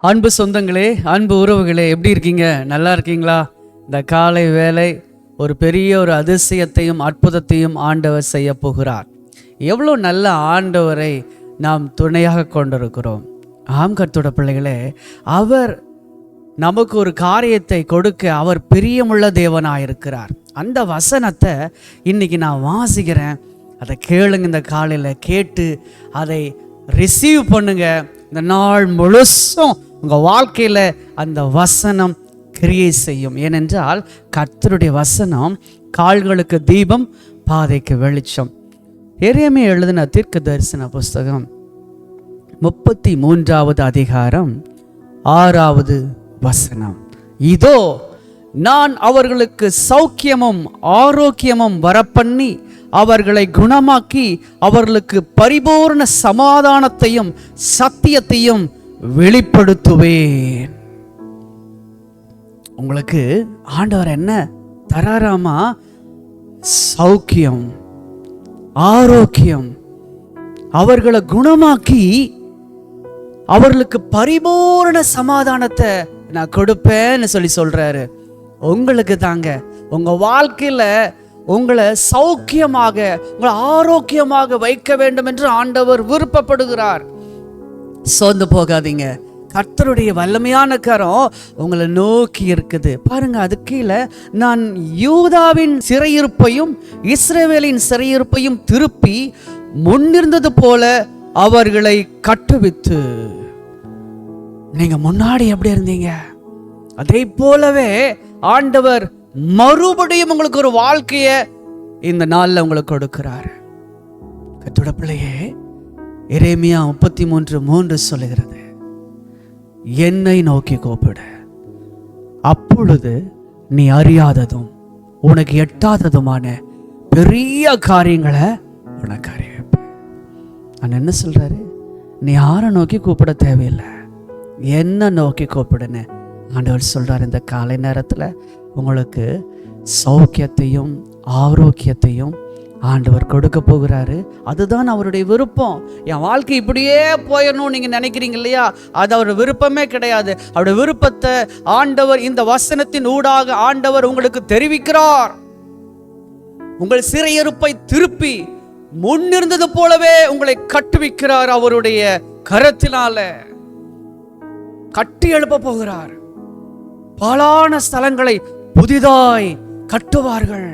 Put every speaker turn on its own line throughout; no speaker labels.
அன்பு சொந்தங்களே, அன்பு உறவுகளே, எப்படி இருக்கீங்க? நல்லா இருக்கீங்களா? இந்த காலை வேளை ஒரு பெரிய ஒரு அதிசயத்தையும் அற்புதத்தையும் ஆண்டவர் செய்ய போகிறார். எவ்வளோ நல்ல ஆண்டவரை நாம் துணையாக கொண்டிருக்கிறோம். ஆம் கர்த்தருடைய பிள்ளைகளே, அவர் நமக்கு ஒரு காரியத்தை கொடுக்க அவர் பிரியமுள்ள தேவனாக இருக்கிறார். அந்த வசனத்தை இன்னைக்கு நான் வாசிக்கிறேன். அதை கேளுங்க. இந்த காலையில் கேட்டு அதை ரிசீவ் பண்ணுங்க. இந்த நாள் முழுசும் உங்கள் வாழ்க்கையில் அந்த வசனம் கிரியை செய்யும். ஏனென்றால் கர்த்தருடைய வசனம் கால்களுக்கு தீபம், பாதைக்கு வெளிச்சம். எரேமியா எழுதின தீர்க்க தரிசன புஸ்தகம் 33வது அதிகாரம் 6வது வசனம். இதோ நான் அவர்களுக்கு சௌக்கியமும் ஆரோக்கியமும் வரப்பண்ணி அவர்களை குணமாக்கி அவர்களுக்கு பரிபூர்ண சமாதானத்தையும் சத்தியத்தையும் வெளிப்படுத்துவேன். உங்களுக்கு ஆண்டவர் என்ன தராராமா? சௌக்கியம், ஆரோக்கியம், அவர்களை குணமாக்கி அவர்களுக்கு பரிபூர்ண சமாதானத்தை நான் கொடுப்பேன்னு சொல்றாரு. உங்களுக்கு தாங்க. உங்க வாழ்க்கையில உங்களை சௌக்கியமாக, உங்களை ஆரோக்கியமாக வைக்க வேண்டும் என்று ஆண்டவர் விருப்பப்படுகிறார். சோர்ந்து போகாதீங்க. கர்த்தருடைய வல்லமையான கரம் உங்களை நோக்கி இருக்குது. பாருங்க, அது கீழே நான் யூதாவின் சிறையிருப்பையும் இஸ்ரவேலின் சிறையிருப்பையும் திருப்பி முன்னிருந்தது போல அவர்களை கட்டுவித்து. நீங்க முன்னாடி எப்படி இருந்தீங்க அதை போலவே ஆண்டவர் மறுபடியும் உங்களுக்கு ஒரு வாழ்க்கைய இந்த நாள்ல உங்களுக்கு கொடுக்கிறார். கர்த்தருடைய பிள்ளையே, எரேமியா 33:3 சொல்லுகிறது, என்னை நோக்கி கூப்பிடு, அப்பொழுது நீ அறியாததும் உனக்கு எட்டாததுமான பெரிய காரியங்களை உனக்கு அறிவிப்பேன். நான் என்ன சொல்றாரு? நீ யாரை நோக்கி கூப்பிட தேவையில்லை, என்ன நோக்கி கூப்பிடுன்னு ஆண்டவர் சொல்றாரு. இந்த காலை நேரத்தில் உங்களுக்கு சௌக்கியத்தையும் ஆரோக்கியத்தையும் ஆண்டவர் கொடுக்க போகிறாரு. அதுதான் அவருடைய விருப்பம். என் வாழ்க்கை இப்படியே போயிடணும் நீங்க நினைக்கிறீங்க இல்லையா? அது அவருடைய விருப்பமே கிடையாது. அவருடைய விருப்பத்தை ஆண்டவர் இந்த வசனத்தின் ஊடாக ஆண்டவர் உங்களுக்கு தெரிவிக்கிறார். உங்கள் சிறையிருப்பை திருப்பி முன்னிருந்தது போலவே உங்களை கட்டுவிக்கிறார். அவருடைய கரத்தினால கட்டி எழுப்ப போகிறார். பாழான ஸ்தலங்களை புதிதாய் கட்டுவார்கள்.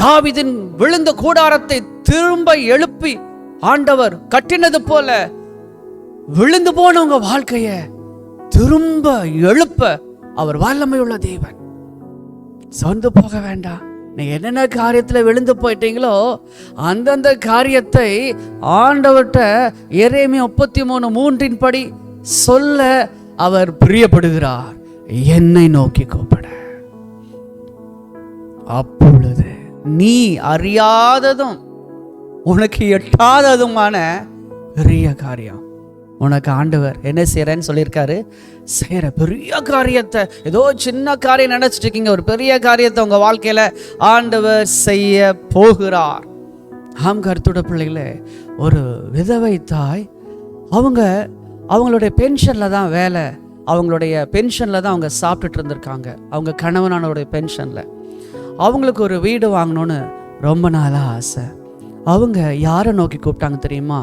தாவீதின் விழுந்த கூடாரத்தை திரும்ப எழுப்பி ஆண்டவர் கட்டினது போல விழுந்து போன உங்க வாழ்க்கைய திரும்ப எழுப்ப அவர் வல்லமையுள்ள தேவன். சொந்து போக வேண்டாம். நீங்க என்னென்ன காரியத்துல விழுந்து போயிட்டீங்களோ அந்தந்த காரியத்தை ஆண்டவர்கிட்ட எரேமியா 33:3 படி சொல்ல அவர் பிரியப்படுகிறார். என்னை நோக்கி கூப்பிட, அப்பொழுது நீ அறியாததும் உனக்கு எட்டாததுமான பெரிய காரியம் உனக்கு ஆண்டவர் என்ன செய்யறேன்னு சொல்லியிருக்காரு. செய்யற பெரிய காரியத்தை, ஏதோ சின்ன காரியம் நினைச்சிட்டு இருக்கீங்க, ஒரு பெரிய காரியத்தை உங்க வாழ்க்கையில ஆண்டவர் செய்ய போகிறார். ஆம் கர்த்தருடைய பிள்ளைகளே, ஒரு விதவை தாய் அவங்களுடைய பென்ஷனில் தான் வேலை, அவங்களுடைய பென்ஷனில் தான் அவங்க சாப்பிட்டுட்டு இருந்திருக்காங்க. அவங்க கணவனானோடைய பென்ஷனில் அவங்களுக்கு ஒரு வீடு வாங்கணும்னு ரொம்ப நாளாக ஆசை. அவங்க யாரை நோக்கி கூப்பிட்டாங்க தெரியுமா?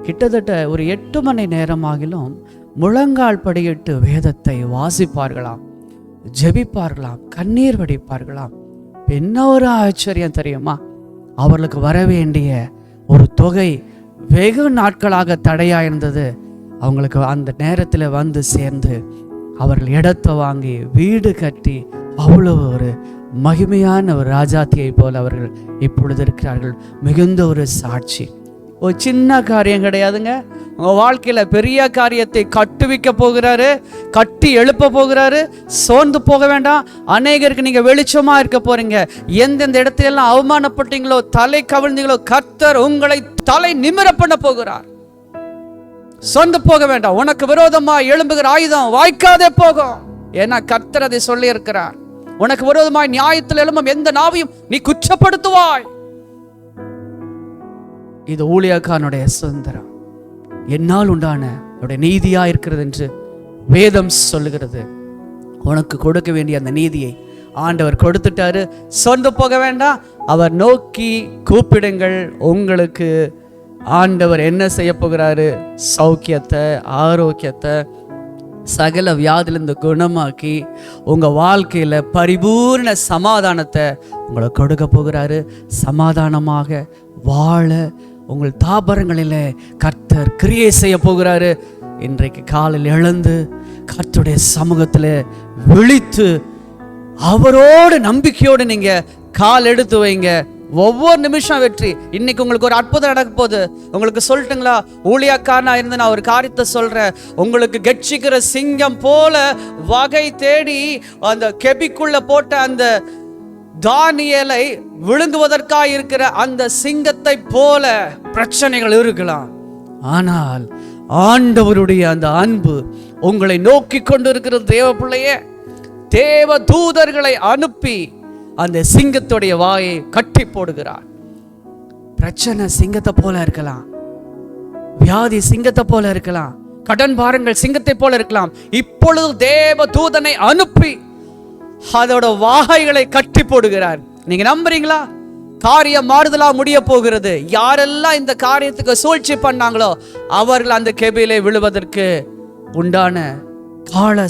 கிட்டத்தட்ட ஒரு 8 மணி நேரமாகிலும் முழங்கால் படியிட்டு வேதத்தை வாசிப்பார்களாம், ஜெபிப்பார்களாம், கண்ணீர் வடிப்பார்களாம். என்ன ஒரு ஆச்சரியம் தெரியுமா? அவர்களுக்கு வர வேண்டிய ஒரு தொகை வெகு நாட்களாக தடையா இருந்தது. அவங்களுக்கு அந்த நேரத்தில் வந்து சேர்ந்து அவர்கள் இடத்தை வாங்கி வீடு கட்டி அவ்வளவு ஒரு மகிமையான ஒரு ராஜாத்தியை போல அவர்கள் இப்பொழுது இருக்கிறார்கள். மிகுந்த ஒரு சாட்சி. ஒரு சின்ன காரியம் கிடையாதுங்க. உங்க வாழ்க்கையில பெரிய காரியத்தை கட்டுவிக்க போகிறாரு, கட்டி எழுப்ப போகிறாரு. சோர்ந்து போக வேண்டாம். அநேகருக்கு நீங்க வெளிச்சமா இருக்க போறீங்க. எந்தெந்த இடத்துல எல்லாம் அவமானப்பட்டீங்களோ, தலை கவிழ்ந்தீங்களோ, கர்த்தர் உங்களை தலை நிமிர பண்ண போகிறார். சொந்து போக வேண்டாம். உனக்கு விரோதமா எழும்புகிற ஆயுதம் வாய்க்காதே போகும். ஏன்னா கர்த்தர் அதை சொல்லி இருக்கிறார். உனக்கு விரோதமாய் நியாயத்தில் எழும்பும் எந்த நாவையும் நீ குற்றப்படுத்துவாய். இது ஊழியக்காரனுடைய சுதந்திரம். என்னால் உண்டான அவருடைய நீதியா இருக்கிறது என்று வேதம் சொல்லுகிறது. உனக்கு கொடுக்க வேண்டிய அந்த நீதியை ஆண்டவர் கொடுத்துட்டாரு. சொந்து போக வேண்டாம், அவர் நோக்கி கூப்பிடுங்கள். உங்களுக்கு ஆண்டவர் என்ன செய்ய போகிறாரு? சௌக்கியத்தை, ஆரோக்கியத்தை, சகல வியாதிலிருந்து குணமாக்கி உங்க வாழ்க்கையில பரிபூர்ண சமாதானத்தை உங்களுக்கு கொடுக்க போகிறாரு. சமாதானமாக வாழ உங்கள் தாபரங்களில் கர்த்தர் கிரியை செய்ய போகிறாரு. இன்றைக்கு காலையில் எழுந்து கர்த்தருடைய சமூகத்தில் விழித்து அவரோடு நம்பிக்கையோடு நீங்க கால் எடுத்து வைங்க. ஒவ்வொரு நிமிஷம் வெற்றி. இன்னைக்கு உங்களுக்கு ஒரு அற்புதம் நடக்க போகுது. உங்களுக்கு சொல்லட்டுங்களா? ஊழியக்காரனா இருந்து நான் ஒரு காரியத்தை சொல்றேன். உங்களுக்கு கெட்சிக்கிற சிங்கம் போல வகை தேடி அந்த கெபிக்குள்ள போட்ட அந்த தானியேலை விழுங்குவதற்காக இருக்கிற அந்த சிங்கத்தை போல பிரச்சனைகள் இருக்கலாம். ஆனால் ஆண்டவருடைய அந்த அன்பு உங்களை நோக்கி கொண்டு இருக்கிற தேவ பிள்ளையே, தேவ தூதர்களை அனுப்பி அந்த சிங்கத்துடைய வாயை கட்டி போடுகிறார். பிரச்சனை சிங்கத்தை போல இருக்கலாம், வியாதி சிங்கத்தை போல இருக்கலாம், கடன் பாரங்கள் சிங்கத்தை போல இருக்கலாம். இப்பொழுது தேவ தூதனை அனுப்பி அதோட வாகைகளை கட்டி போடுகிறார். நீங்க நம்புறீங்களா? காரியம் மாறுதலா முடிய போகிறது. யாரெல்லாம் இந்த காரியத்துக்கு சூழ்ச்சி பண்ணாங்களோ அவர்கள் அந்த கெபியிலே விழுவதற்கு உண்டான கால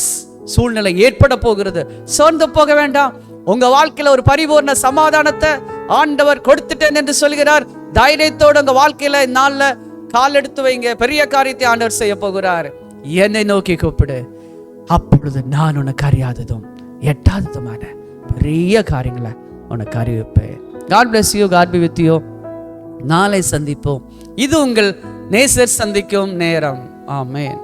சூழ்நிலை ஏற்பட போகிறது. சோர்ந்து போக வேண்டாம். உங்க வாழ்க்கையில ஒரு பரிபூர்ண சமாதானத்தை ஆண்டவர் கொடுத்துட்டேன் என்று சொல்கிறார். தைரியத்தோடு உங்க வாழ்க்கையில நாள்ல கால் எடுத்து வைங்க. பெரிய காரியத்தை ஆண்டவர் செய்ய போகிறார். என்னை நோக்கி கூப்பிடு, அப்பொழுது நான் உனக்கு அறியாததும் எட்டாததுமான பெரிய காரியங்களை உனக்கு அறிவிப்பேன். God bless you. God be with you. நாளை சந்திப்போம். இது உங்கள் நேசர் சந்திக்கும் நேரம். ஆமென்.